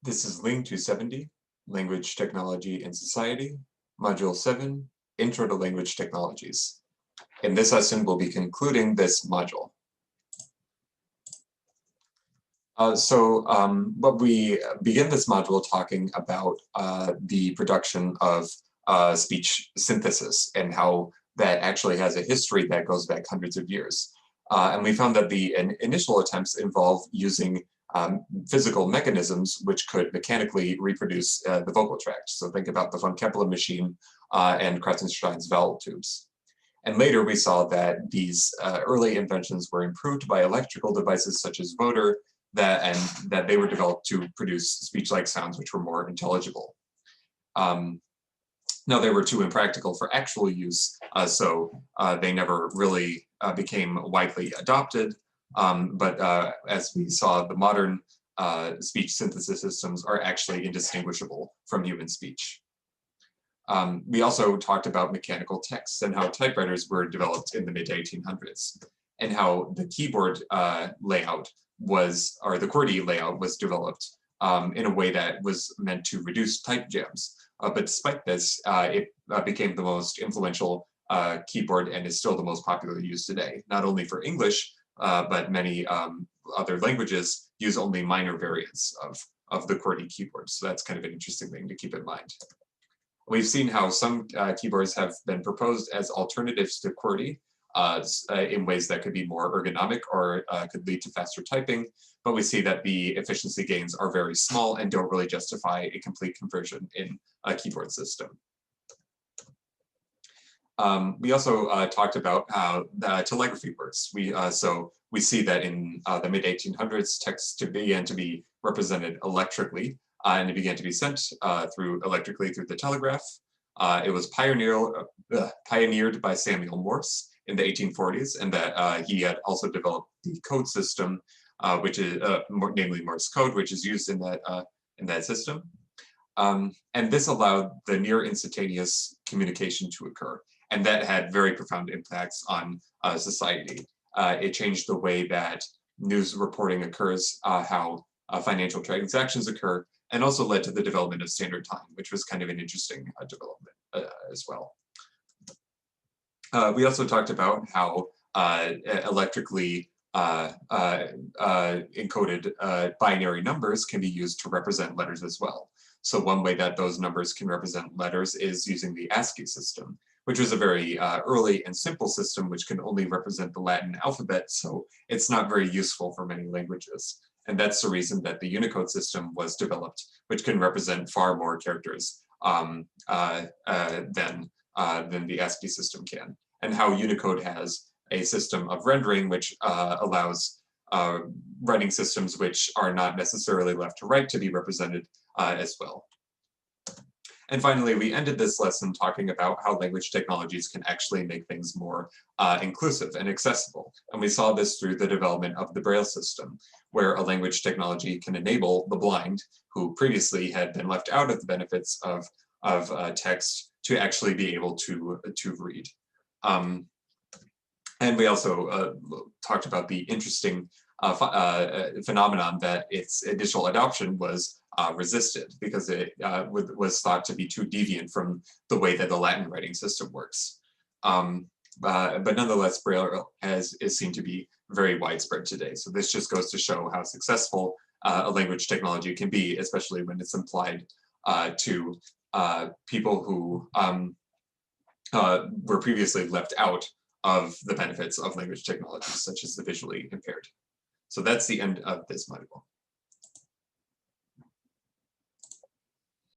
This is LING 270, Language Technology and Society, Module 7, Intro to Language Technologies. In this lesson, we'll be concluding this module. But we begin this module talking about the production of speech synthesis and how that actually has a history that goes back hundreds of years. And we found that the initial attempts involve using physical mechanisms which could mechanically reproduce the vocal tract. So think about the von Kepler machine and Kratzenstein's vowel tubes. And later we saw that these early inventions were improved by electrical devices such as voder, that they were developed to produce speech-like sounds which were more intelligible. Now they were too impractical for actual use, so they never really became widely adopted. But as we saw, the modern speech synthesis systems are actually indistinguishable from human speech. We also talked about mechanical text and how typewriters were developed in the mid-1800s, and how the keyboard layout or the QWERTY layout was developed in a way that was meant to reduce type jams. But despite this, it became the most influential keyboard and is still the most popularly used today, not only for English, but many other languages use only minor variants of the QWERTY keyboard. So that's kind of an interesting thing to keep in mind. We've seen how some keyboards have been proposed as alternatives to QWERTY in ways that could be more ergonomic or could lead to faster typing, but we see that the efficiency gains are very small and don't really justify a complete conversion in a keyboard system. We also talked about how telegraphy works. We see that in the mid-1800s, text began to be represented electrically, and it began to be sent electrically through the telegraph. It was pioneered by Samuel Morse in the 1840s, and that he had also developed the code system, which is namely Morse code, which is used in that system. And this allowed the near instantaneous communication to occur, and that had very profound impacts on society. It changed the way that news reporting occurs, how financial transactions occur, and also led to the development of standard time, which was kind of an interesting development as well. We also talked about how electrically encoded binary numbers can be used to represent letters as well. So one way that those numbers can represent letters is using the ASCII system, which was a very early and simple system which can only represent the Latin alphabet, so it's not very useful for many languages. And that's the reason that the Unicode system was developed, which can represent far more characters than the ASCII system can. And how Unicode has a system of rendering which allows writing systems which are not necessarily left to right to be represented as well. And finally, we ended this lesson talking about how language technologies can actually make things more inclusive and accessible. And we saw this through the development of the Braille system, where a language technology can enable the blind, who previously had been left out of the benefits of text, to actually be able to read. And we also talked about the interesting phenomenon that its initial adoption was resisted because it was thought to be too deviant from the way that the Latin writing system works. But nonetheless, Braille is seen to be very widespread today. So this just goes to show how successful a language technology can be, especially when it's applied to people who were previously left out of the benefits of language technologies, such as the visually impaired. So that's the end of this module.